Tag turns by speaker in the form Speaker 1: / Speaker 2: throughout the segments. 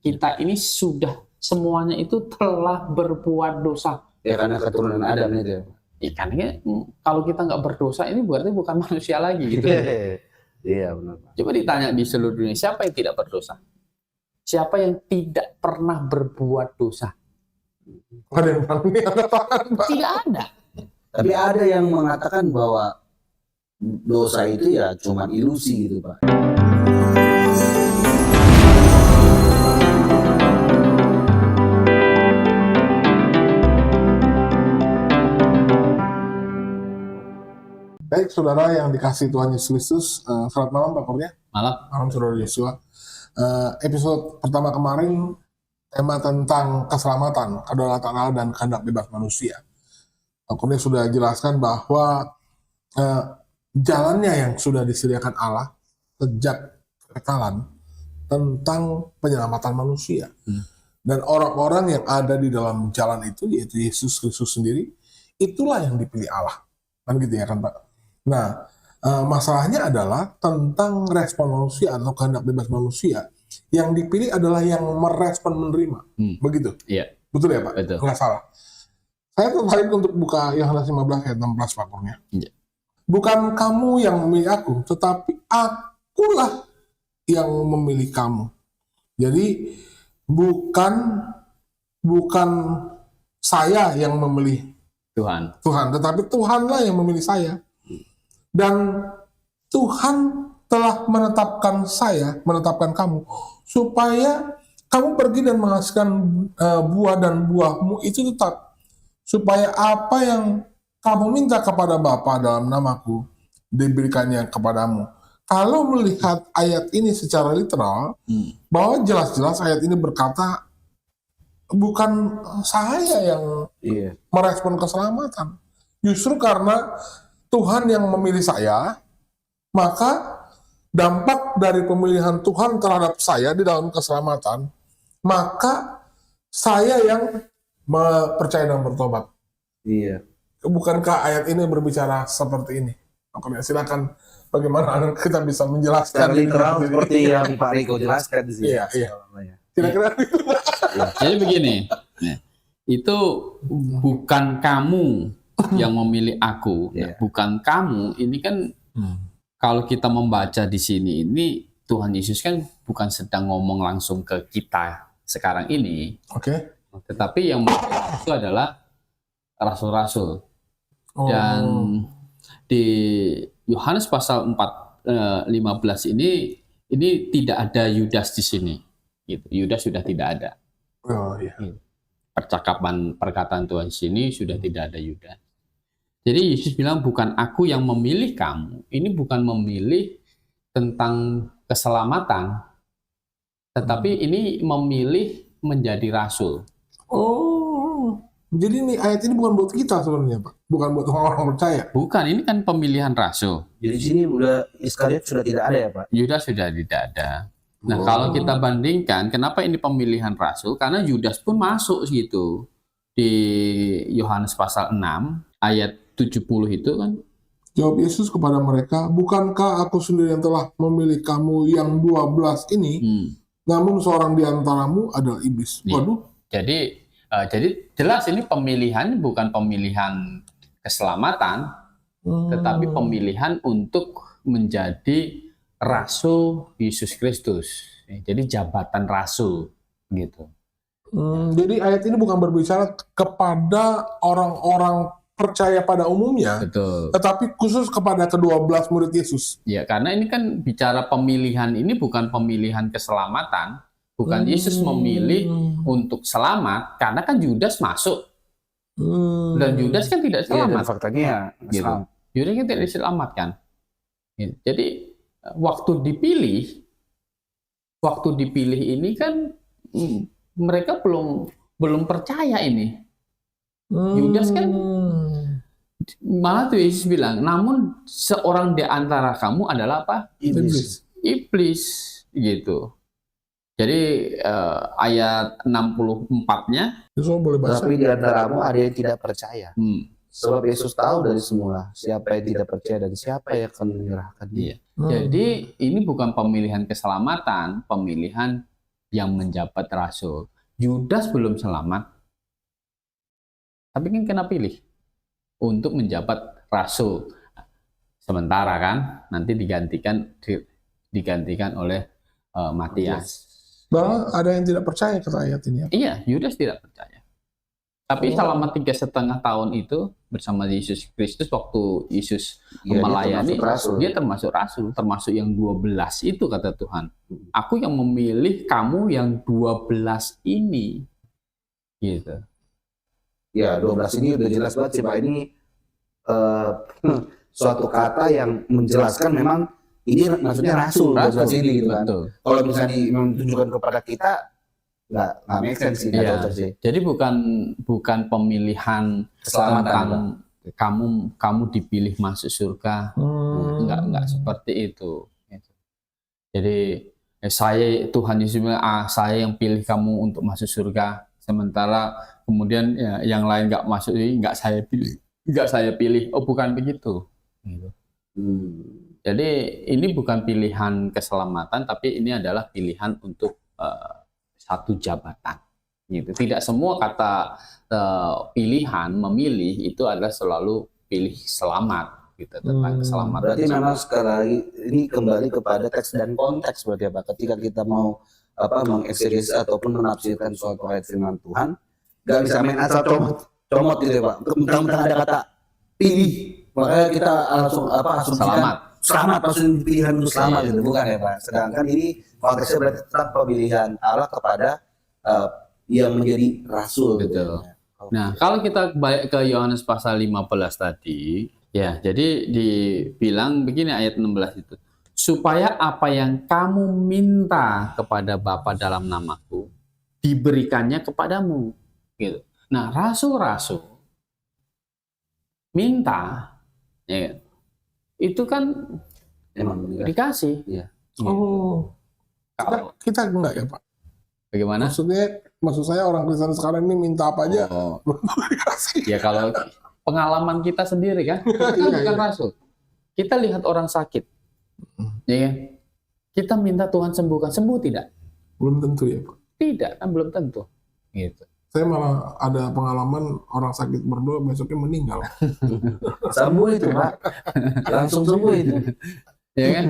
Speaker 1: kita ini sudah semuanya itu telah berbuat dosa.
Speaker 2: Ya karena keturunan Adam itu ya.
Speaker 1: Ikannya kalau kita nggak berdosa ini berarti bukan manusia lagi gitu.
Speaker 2: Iya benar.
Speaker 1: Coba ditanya di seluruh dunia, siapa yang tidak berdosa? Siapa yang tidak pernah berbuat dosa?
Speaker 3: Ada yang
Speaker 1: Tidak ada.
Speaker 2: Tapi ada yang mengatakan bahwa dosa itu ya cuma ilusi gitu Pak.
Speaker 3: Baik, saudara yang dikasihi Tuhan Yesus Kristus, selamat malam Pak Kurnia.
Speaker 1: Malam
Speaker 3: Saudara Yosua. Episode pertama kemarin tema tentang keselamatan, kedaulatan Allah dan kehendak bebas manusia. Pak Kurnia sudah jelaskan bahwa jalannya yang sudah disediakan Allah sejak kekekalan tentang penyelamatan manusia. Dan orang-orang yang ada di dalam jalan itu, yaitu Yesus Kristus sendiri, itulah yang dipilih Allah. Kan gitu ya kan Pak? Nah, masalahnya adalah tentang respon manusia atau kehendak bebas manusia. Yang dipilih adalah yang merespon menerima. Begitu?
Speaker 1: Iya.
Speaker 3: Betul ya Pak?
Speaker 1: Betul.
Speaker 3: Nggak salah. Saya tertarik untuk buka Yohanes 15 ayat 16 Pak Kurnia.
Speaker 1: Iya.
Speaker 3: Bukan kamu yang memilih aku, tetapi akulah yang memilih kamu. Jadi bukan saya yang memilih
Speaker 1: Tuhan,
Speaker 3: tetapi Tuhanlah yang memilih saya. Dan Tuhan telah menetapkan kamu, supaya kamu pergi dan menghasilkan buah dan buahmu itu tetap. Supaya apa yang kamu minta kepada Bapa dalam namaku, diberikannya kepadamu. Kalau melihat ayat ini secara literal, bahwa jelas-jelas ayat ini berkata, bukan saya yang merespon keselamatan. Justru karena Tuhan yang memilih saya, maka dampak dari pemilihan Tuhan terhadap saya di dalam keselamatan, maka saya yang percaya dan bertobat.
Speaker 2: Iya.
Speaker 3: Bukankah ayat ini berbicara seperti ini? Oke, silakan bagaimana kita bisa menjelaskan
Speaker 2: Secara literal seperti yang Pak Riko jelaskan di sini.
Speaker 3: Iya. Kira-kira
Speaker 1: Jadi begini, itu bukan kamu yang memilih aku, bukan kamu. Ini kan kalau kita membaca di sini, ini Tuhan Yesus kan bukan sedang ngomong langsung ke kita sekarang ini.
Speaker 3: Oke.
Speaker 1: Tetapi yang itu adalah rasul-rasul. Dan di Yohanes pasal 4:15 ini tidak ada Yudas di sini. Gitu. Yudas sudah tidak ada.
Speaker 3: Oh iya.
Speaker 1: Perkataan Tuhan di sini sudah tidak ada Yudas. Jadi Yesus bilang bukan aku yang memilih kamu. Ini bukan memilih tentang keselamatan, tetapi ini memilih menjadi rasul.
Speaker 3: Oh, jadi ini ayat ini bukan buat kita sebenarnya Pak, bukan buat orang-orang percaya.
Speaker 1: Bukan, ini kan pemilihan rasul.
Speaker 2: Jadi di sini udah Iskariot sudah tidak ada ya Pak?
Speaker 1: Yudas sudah tidak ada. Nah, kalau kita bandingkan, kenapa ini pemilihan rasul? Karena Yudas pun masuk gitu. Di Yohanes pasal 6, ayat 70 itu kan.
Speaker 3: Jawab Yesus kepada mereka, bukankah aku sendiri yang telah memilih kamu yang 12 ini, namun seorang di antaramu adalah iblis. Waduh.
Speaker 1: Jadi jelas ini pemilihan bukan pemilihan keselamatan, tetapi pemilihan untuk menjadi Rasul Yesus Kristus. Jadi jabatan Rasul gitu.
Speaker 3: Jadi ayat ini bukan berbicara kepada orang-orang percaya pada umumnya,
Speaker 1: betul,
Speaker 3: tetapi khusus kepada ke-12 murid Yesus.
Speaker 1: Ya, karena ini kan bicara pemilihan, ini bukan pemilihan keselamatan, bukan Yesus memilih untuk selamat, karena kan Yudas masuk. Dan Yudas kan tidak selamat.
Speaker 2: Iya, dan faktanya
Speaker 1: gitu. Yudas kan tidak diselamatkan. Gitu. Jadi waktu dipilih ini kan mereka belum percaya ini. Yudas kan malah tuh Yesus bilang, namun seorang di antara kamu adalah apa? Iblis gitu. Jadi ayat 64-nya,
Speaker 2: tapi di antaramu ada yang tidak percaya. Sebab Yesus tahu dari semula siapa yang tidak percaya dan siapa yang akan menyerahkan dia.
Speaker 1: Jadi ini bukan pemilihan keselamatan, pemilihan yang menjabat rasul. Yudas belum selamat, tapi kan kena pilih untuk menjabat rasul. Sementara kan nanti digantikan oleh Matias.
Speaker 3: Bahwa ada yang tidak percaya kata ayat ini.
Speaker 1: Iya, Yudas tidak percaya. Tapi selama 3,5 tahun itu bersama Yesus Kristus, waktu Yesus melayani, dia termasuk rasul, termasuk yang 12 itu kata Tuhan. Aku yang memilih kamu yang 12 ini. Gitu.
Speaker 2: Ya, 12 ini udah jelas banget sih Pak. Ini suatu kata yang menjelaskan memang ini maksudnya rasul ini gitu kan. Kalau misalnya menunjukkan kepada kita nggak make sense sih.
Speaker 1: Jadi bukan pemilihan tentang kamu dipilih masuk surga, nggak seperti itu. Jadi Tuhan Yesus bilang, saya yang pilih kamu untuk masuk surga, sementara kemudian yang lain nggak masuk, nggak saya pilih. Oh, bukan begitu. Gitu. Jadi ini bukan pilihan keselamatan, tapi ini adalah pilihan untuk satu jabatan. Gitu. Tidak semua kata pilihan, memilih itu adalah selalu pilih selamat, gitu, tentang keselamatan.
Speaker 2: Berarti memang sekali lagi ini kembali kepada teks dan konteks berarti apa? Ketika kita mau mengeksegesi ataupun menafsirkan suatu ayat firman Tuhan, nggak bisa main asal comot gitu ya Pak. Mentang-mentang ada kata pilih, makanya kita langsung selamat maksudnya pilihan untuk selamat gitu, bukan ya Pak? Sedangkan ini konteksnya berarti tentang pemilihan Allah kepada yang menjadi rasul.
Speaker 1: Betul. Nah, kalau kita balik ke Yohanes pasal 15 tadi, ya, jadi dibilang begini ayat 16 itu, supaya apa yang kamu minta kepada Bapa dalam namaku diberikannya kepadamu. Gitu. Nah, rasul-rasul minta, ya, itu kan
Speaker 2: emang
Speaker 1: dikasih.
Speaker 2: Ya.
Speaker 3: Oh, kita enggak ya Pak?
Speaker 1: Bagaimana?
Speaker 3: Maksud saya orang Kristen sekarang ini minta apa aja belum dikasih.
Speaker 1: Ya kalau pengalaman kita sendiri kan, kita bukan rasul. Kita lihat orang sakit, ya, kita minta Tuhan sembuhkan, sembuh tidak?
Speaker 3: Belum tentu ya Pak.
Speaker 1: Tidak, kan belum tentu. Gitu.
Speaker 3: Saya malah ada pengalaman orang sakit berdoa besoknya meninggal.
Speaker 2: Sembuh itu Pak, langsung sembuh itu.
Speaker 1: Ya kan?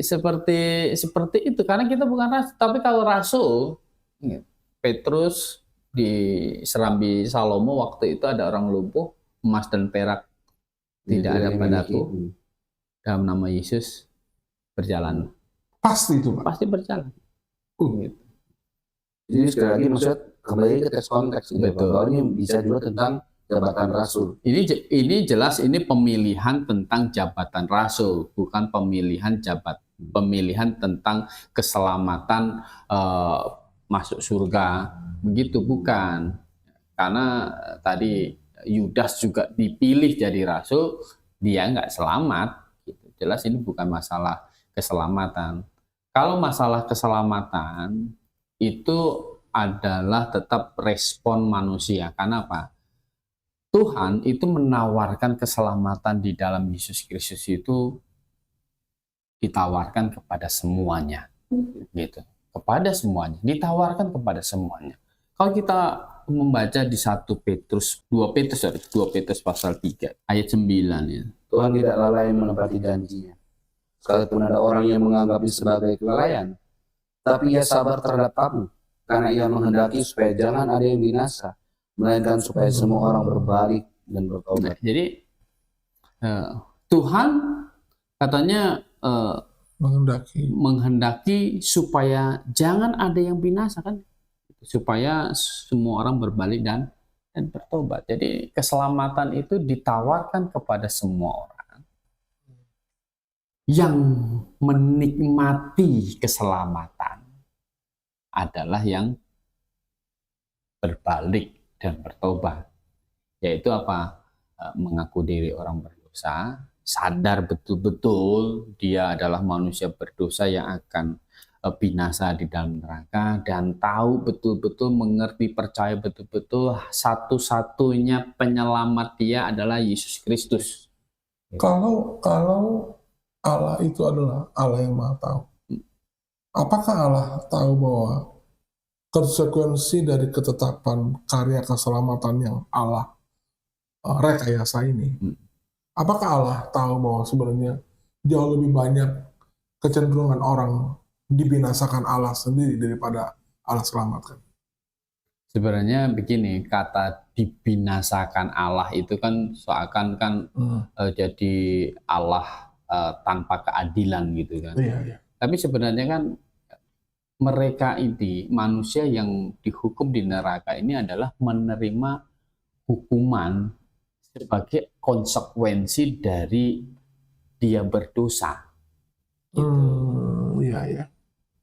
Speaker 1: Seperti itu, karena kita bukan rasul. Tapi kalau rasul, Petrus di Serambi Salomo waktu itu ada orang lumpuh, emas dan perak tidak ada padaku, dalam nama Yesus berjalan.
Speaker 3: Pasti itu Pak.
Speaker 1: Pasti berjalan. Gitu.
Speaker 2: Jadi sekali lagi maksud kembali ke teks konteks gitu. Bahwa ini bisa juga tentang jabatan rasul.
Speaker 1: Ini jelas ini pemilihan tentang jabatan rasul, bukan pemilihan tentang keselamatan masuk surga. Begitu bukan. Karena tadi Yudas juga dipilih jadi rasul, dia nggak selamat. Gitu. Jelas ini bukan masalah keselamatan. Kalau masalah keselamatan itu adalah tetap respon manusia. Karena apa? Tuhan itu menawarkan keselamatan di dalam Yesus Kristus itu ditawarkan kepada semuanya, gitu. Kepada semuanya, ditawarkan kepada semuanya. Kalau kita membaca di 2 Petrus pasal 3 ayat 9 ya.
Speaker 2: Tuhan tidak lalai menepati janjinya. Sekalipun ada orang yang menganggapnya sebagai kelalaian, tapi ia sabar terhadap kamu, karena ia menghendaki supaya jangan ada yang binasa, melainkan supaya semua orang berbalik dan bertobat.
Speaker 1: Jadi Tuhan katanya menghendaki supaya jangan ada yang binasa kan, supaya semua orang berbalik dan bertobat. Jadi keselamatan itu ditawarkan kepada semua orang yang menikmati keselamatan adalah yang berbalik dan bertobat, yaitu apa? Mengaku diri orang berdosa, sadar betul-betul dia adalah manusia berdosa yang akan binasa di dalam neraka, dan tahu betul-betul, mengerti, percaya betul-betul satu-satunya penyelamat dia adalah Yesus Kristus.
Speaker 3: Kalau Allah itu adalah Allah yang Maha Tahu, Apakah Allah tahu bahwa konsekuensi dari ketetapan karya keselamatan yang Allah rekayasa ini? Apakah Allah tahu bahwa sebenarnya jauh lebih banyak kecenderungan orang dibinasakan Allah sendiri daripada Allah selamatkan?
Speaker 1: Sebenarnya begini, kata dibinasakan Allah itu kan seakan kan jadi Allah tanpa keadilan gitu kan.
Speaker 3: Iya.
Speaker 1: Tapi sebenarnya kan mereka ini, manusia yang dihukum di neraka ini adalah menerima hukuman sebagai konsekuensi dari dia berdosa. Gitu.
Speaker 3: Iya.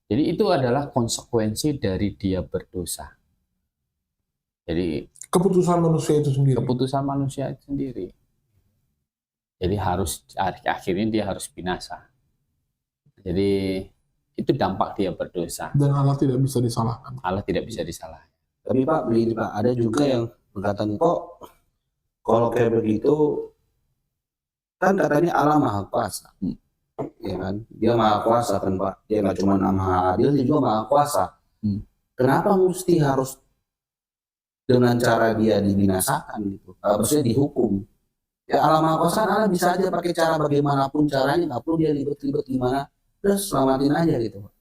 Speaker 1: Jadi itu adalah konsekuensi dari dia berdosa. Jadi
Speaker 3: Keputusan manusia itu sendiri.
Speaker 1: keputusan manusia itu sendiri. Jadi akhirnya dia harus binasa. Jadi itu dampak dia berdosa.
Speaker 3: Dan Allah tidak bisa disalahkan.
Speaker 1: Allah tidak bisa disalahkan.
Speaker 2: Tapi Pak, begini Pak, ada juga yang berkatan kok kalau kayak begitu kan katanya Allah Maha Kuasa. Ya kan? Dia Maha Kuasa kan Pak. Dia nggak cuma Maha Adil, dia juga Maha Kuasa. Kenapa mesti harus dengan cara dia dibinasakan gitu? Maksudnya dihukum. Ya Allah Maha Kuasa, Allah bisa aja pakai cara bagaimanapun caranya, nggak perlu dia ribet-ribet gimana, terus selamatin aja gitu Pak.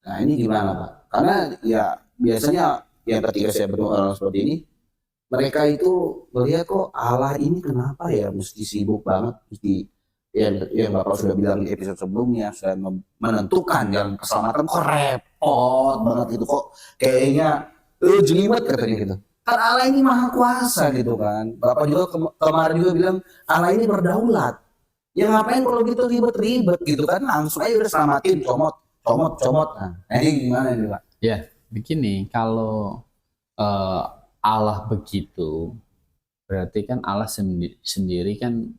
Speaker 2: Nah ini gimana Pak? Karena ya biasanya yang ketika saya bertemu orang seperti ini, mereka itu melihat kok Allah ini kenapa ya mesti sibuk banget, mesti yang Bapak sudah bilang di episode sebelumnya, sudah menentukan jalan keselamatan kok repot banget gitu, kok kayaknya jelimet katanya gitu. Kan Allah ini Maha Kuasa gitu kan. Bapak juga kemarin juga bilang Allah ini berdaulat. Ya ngapain kalau gitu ribet-ribet gitu kan, langsung aja udah selamatin, comot. Nah ini gimana nih Pak?
Speaker 1: Ya, begini, kalau Allah begitu, berarti kan Allah sendiri kan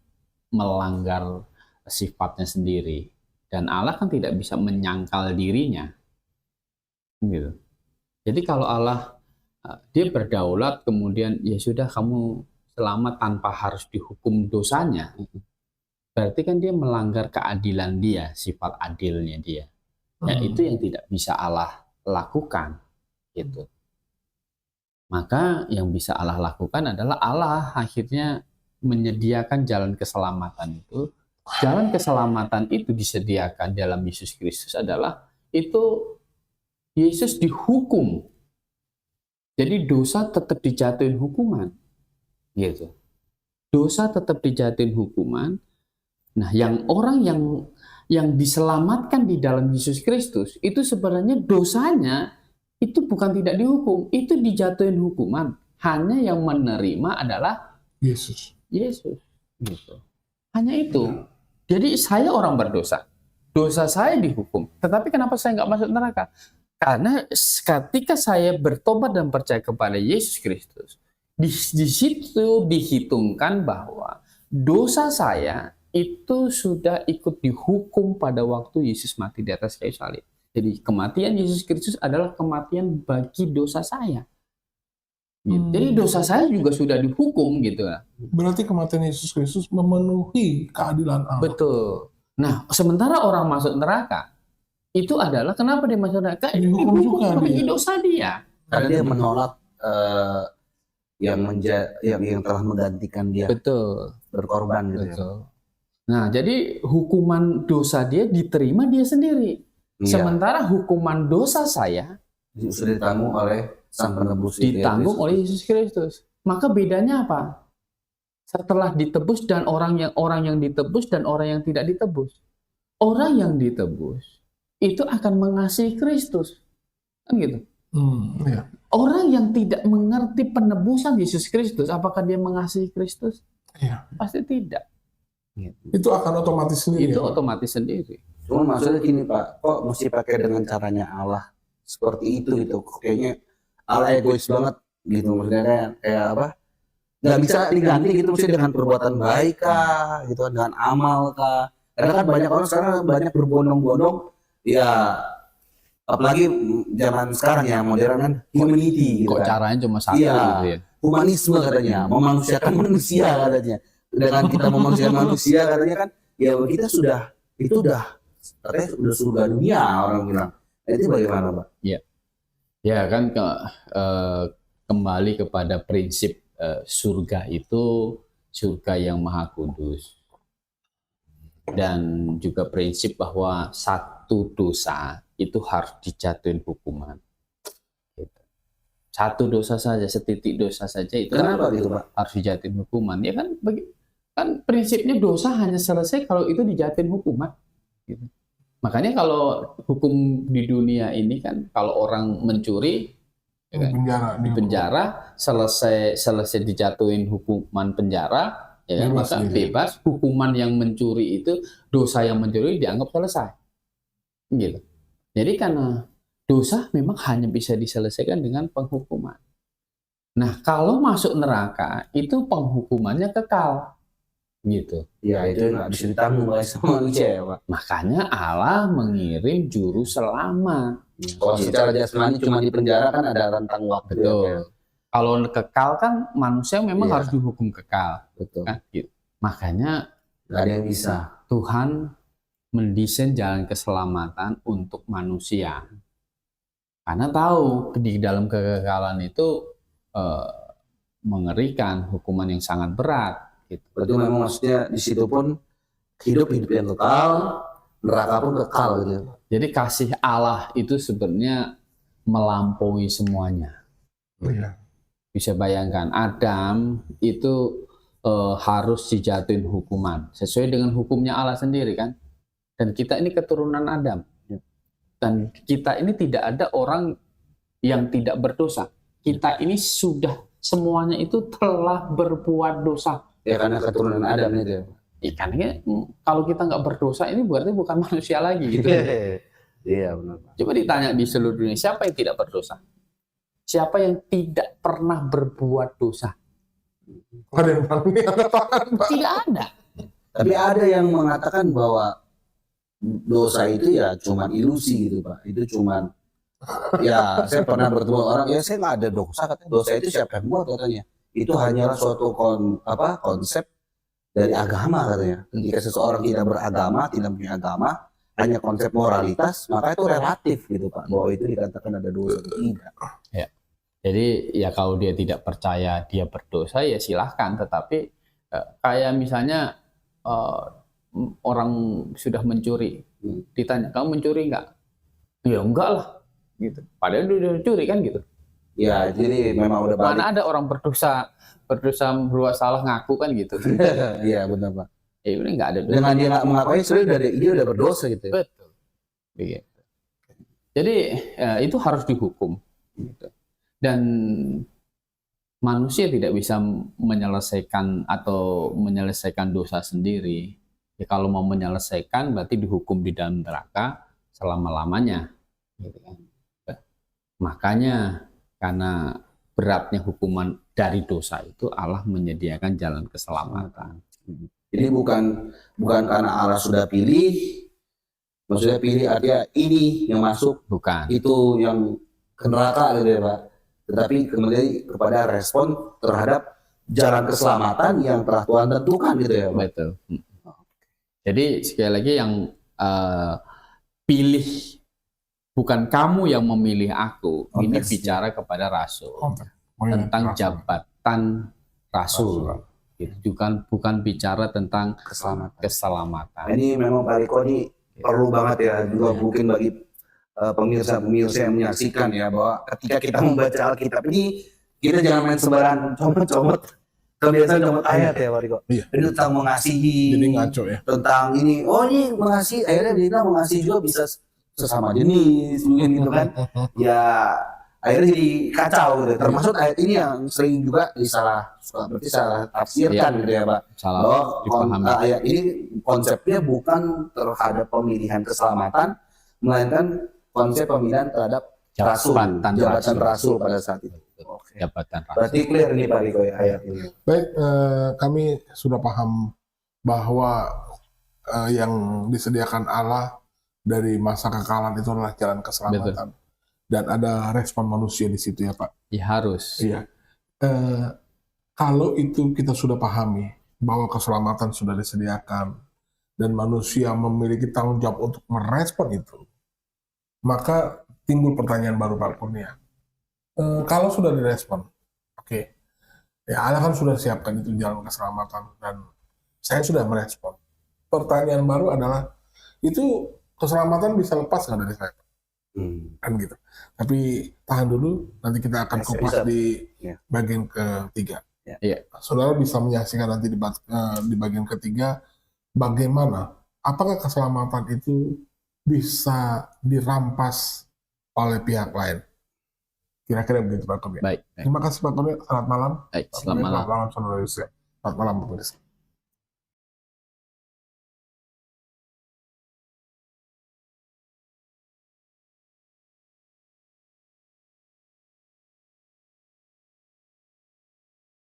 Speaker 1: melanggar sifatnya sendiri. Dan Allah kan tidak bisa menyangkal dirinya. Gitu. Jadi kalau Allah, dia berdaulat, kemudian ya sudah kamu selamat tanpa harus dihukum dosanya. Berarti kan dia melanggar keadilan dia, sifat adilnya dia. Ya itu yang tidak bisa Allah lakukan. Gitu. Maka yang bisa Allah lakukan adalah Allah akhirnya menyediakan jalan keselamatan itu. Jalan keselamatan itu disediakan dalam Yesus Kristus adalah itu Yesus dihukum. Jadi dosa tetap dijatuhin hukuman. Gitu. Dosa tetap dijatuhin hukuman. Nah, orang yang diselamatkan di dalam Yesus Kristus itu sebenarnya dosanya itu bukan tidak dihukum, itu dijatuhin hukuman. Hanya yang menerima adalah
Speaker 3: Yesus.
Speaker 1: Gitu. Hanya itu. Jadi saya orang berdosa. Dosa saya dihukum. Tetapi kenapa saya nggak masuk neraka? Karena ketika saya bertobat dan percaya kepada Yesus Kristus, di situ dihitungkan bahwa dosa saya itu sudah ikut dihukum pada waktu Yesus mati di atas kayu salib. Jadi kematian Yesus Kristus adalah kematian bagi dosa saya. Jadi dosa saya juga sudah dihukum gitu.
Speaker 3: Berarti kematian Yesus Kristus memenuhi keadilan Allah.
Speaker 1: Betul. Nah, sementara orang masuk neraka, itu adalah kenapa dia masuk neraka?
Speaker 3: Dihukum juga
Speaker 1: bagi
Speaker 3: dia.
Speaker 1: dosa dia.
Speaker 2: Karena dia menolak yang telah menggantikan dia.
Speaker 1: Betul.
Speaker 2: Berkorban gitu.
Speaker 1: Betul. Nah, jadi hukuman dosa dia diterima dia sendiri.
Speaker 2: Iya.
Speaker 1: Sementara hukuman dosa saya
Speaker 2: Sudah ditanggung oleh Sang Penebus.
Speaker 1: ditanggung oleh Yesus Kristus. Maka bedanya apa? Setelah ditebus dan orang yang ditebus dan orang yang tidak ditebus. Orang yang ditebus itu akan mengasihi Kristus. Kan gitu.
Speaker 3: Iya.
Speaker 1: Orang yang tidak mengerti penebusan Yesus Kristus, apakah dia mengasihi Kristus?
Speaker 3: Iya.
Speaker 1: Pasti tidak.
Speaker 3: Itu akan otomatis sendiri.
Speaker 1: Itu
Speaker 3: ya, Pak?
Speaker 1: otomatis sendiri.
Speaker 2: Cuma maksudnya gini Pak, kok mesti pakai dengan caranya Allah seperti itu gitu? Kayaknya Allah egois banget gitu, maksudnya kayak apa? Nggak bisa diganti gitu, mesti dengan perbuatan baik kah, gitu kan, dengan amal kah? Karena kan banyak orang sekarang banyak berbondong-bondong, ya apalagi zaman sekarang ya modern kan humanity gitu
Speaker 1: Kok
Speaker 2: kan.
Speaker 1: caranya cuma satu
Speaker 2: Iya.
Speaker 1: gitu ya?
Speaker 2: Humanisme katanya, memanusiakan manusia katanya. Dengan kita memanusiakan manusia katanya kan, ya kita sudah katanya udah surga dunia orang bilang. Nah, itu bagaimana, Pak?
Speaker 1: Ya kan kembali kepada prinsip surga itu surga yang maha kudus. Dan juga prinsip bahwa satu dosa itu harus dijatuhin hukuman. Gitu. Satu dosa saja, setitik dosa saja itu
Speaker 2: Kenapa gitu, Pak?
Speaker 1: harus dijatuhin hukuman. Ya kan, kan prinsipnya dosa hanya selesai kalau itu dijatuhin hukuman. Gitu. Makanya kalau hukum di dunia ini kan, kalau orang mencuri, ya kan, di penjara, selesai dijatuhin hukuman penjara, ya kan, maka bebas. Hukuman yang mencuri itu, dosa yang mencuri dianggap selesai, gitu. Jadi karena dosa memang hanya bisa diselesaikan dengan penghukuman. Nah, kalau masuk neraka itu penghukumannya kekal, gitu.
Speaker 2: Ya itu nggak bisa ditanggung oleh semua manusia ya, Pak.
Speaker 1: Makanya Allah mengirim juru selamat.
Speaker 2: Kalau secara jasmani cuma di penjara kan ada rentang waktu.
Speaker 1: Betul.
Speaker 2: Ya.
Speaker 1: Kalau kekal kan manusia memang
Speaker 2: Iya.
Speaker 1: harus dihukum kekal.
Speaker 2: Betul.
Speaker 1: Kan? Gitu. Makanya
Speaker 2: Nggak ada yang bisa.
Speaker 1: Tuhan mendesain jalan keselamatan untuk manusia. Karena tahu di dalam kekekalan itu mengerikan, hukuman yang sangat berat. Gitu.
Speaker 2: Berarti memang maksudnya di situ pun hidup yang kekal, neraka pun kekal gitu.
Speaker 1: Jadi kasih Allah itu sebenarnya melampaui semuanya.
Speaker 3: Iya.
Speaker 1: Bisa bayangkan Adam itu harus dijatuhin hukuman sesuai dengan hukumnya Allah sendiri kan. Dan kita ini keturunan Adam. Dan kita ini tidak ada orang yang tidak berdosa. Kita ini sudah semuanya itu telah berbuat dosa.
Speaker 2: Ya karena keturunan Adam itu ya.
Speaker 1: Ikannya kalau kita nggak berdosa ini berarti bukan manusia lagi gitu.
Speaker 2: Iya benar.
Speaker 1: Coba ditanya di seluruh dunia siapa yang tidak berdosa? Siapa yang tidak pernah berbuat dosa?
Speaker 3: Ada yang paling
Speaker 1: Tidak ada.
Speaker 2: Tapi ada yang mengatakan bahwa dosa itu ya cuman ilusi gitu, Pak. Itu cuman ya saya pernah bertemu orang ya saya nggak ada dosa, katanya dosa itu siapa yang buat katanya. Itu hanyalah suatu konsep dari agama katanya. Ketika seseorang tidak beragama, tidak punya agama, hanya konsep moralitas, maka itu relatif gitu, Pak. Bahwa itu dikatakan ada dosa atau tidak.
Speaker 1: Ya. Jadi ya kalau dia tidak percaya dia berdosa ya silahkan. Tetapi kayak misalnya orang sudah mencuri, ditanya kamu mencuri nggak? Ya enggak lah, gitu. Padahal dia udah mencuri kan gitu.
Speaker 2: Ya jadi memang udah balik.
Speaker 1: Mana ada orang berdosa berbuat salah ngaku kan gitu.
Speaker 2: Iya benar, Pak.
Speaker 1: Ya udah nggak ada dosa.
Speaker 2: Dengan dia nggak mengakui sebenarnya dia udah berdosa gitu.
Speaker 1: Betul. Begitu. Jadi itu harus dihukum. Gitu. Dan manusia tidak bisa menyelesaikan dosa sendiri. Ya, kalau mau menyelesaikan berarti dihukum di dalam neraka selama-lamanya. Gitu kan. Makanya karena beratnya hukuman dari dosa itu Allah menyediakan jalan keselamatan.
Speaker 2: Jadi bukan karena Allah sudah pilih, maksudnya pilih artinya ini yang masuk,
Speaker 1: Bukan.
Speaker 2: itu yang ke neraka gitu ya, Pak. Tetapi kembali kepada respon terhadap jalan keselamatan yang telah Tuhan tentukan gitu ya, Pak.
Speaker 1: Betul. Jadi sekali lagi yang pilih bukan kamu yang memilih aku. Ini bicara kepada rasul tentang jabatan rasul. Itu bukan bicara tentang keselamatan.
Speaker 2: Ini memang Pak Riko ini perlu banget ya juga mungkin bagi pemirsa-pemirsa yang menyaksikan ya bahwa ketika kita membaca Alkitab ini kita jangan main sembarangan comot-comot kebiasaan comot ayat ya Pak Riko.
Speaker 3: Iya.
Speaker 2: Ini tentang mengasihi.
Speaker 3: Jadi ngaco ya.
Speaker 2: Tentang ini, ini mengasihi, akhirnya dia mengasihi juga bisa sesama jenis mungkin gitu kan. Ya akhirnya jadi kacau gitu. Termasuk ayat ini yang sering juga salah tafsirkan gitu ya Pak.
Speaker 1: Salah
Speaker 2: Bahwa
Speaker 1: dipahami.
Speaker 2: ayat ini konsepnya bukan terhadap pemilihan keselamatan, melainkan konsep pemilihan terhadap jabatan rasul pada saat itu. Oke.
Speaker 1: Jabatan rasul.
Speaker 2: Berarti clear nih Pak Riko ya ayat ini.
Speaker 3: Baik, kami sudah paham bahwa yang disediakan Allah dari masa kekalan itu adalah jalan keselamatan. Dan ada respon manusia di situ ya Pak.
Speaker 1: Ya harus.
Speaker 3: Iya. Kalau itu kita sudah pahami bahwa keselamatan sudah disediakan dan manusia memiliki tanggung jawab untuk merespon itu, maka timbul pertanyaan baru Pak Kurnia. Kalau sudah direspon, oke, ya Allah kan sudah siapkan itu jalan keselamatan dan saya sudah merespon. Pertanyaan baru adalah, itu keselamatan bisa lepas nggak dari saya? Kan gitu. Tapi tahan dulu, nanti kita akan kupas di bagian ketiga. Saudara bisa menyaksikan nanti di bagian ketiga, bagaimana, apakah keselamatan itu bisa dirampas oleh pihak lain. Kira-kira begitu Pak Kurnia.
Speaker 1: Baik.
Speaker 3: Terima kasih Pak Kurnia, selamat malam.
Speaker 1: Baik, selamat malam.
Speaker 3: Selamat malam saudara Yusuf. Selamat malam Pak Kurnia.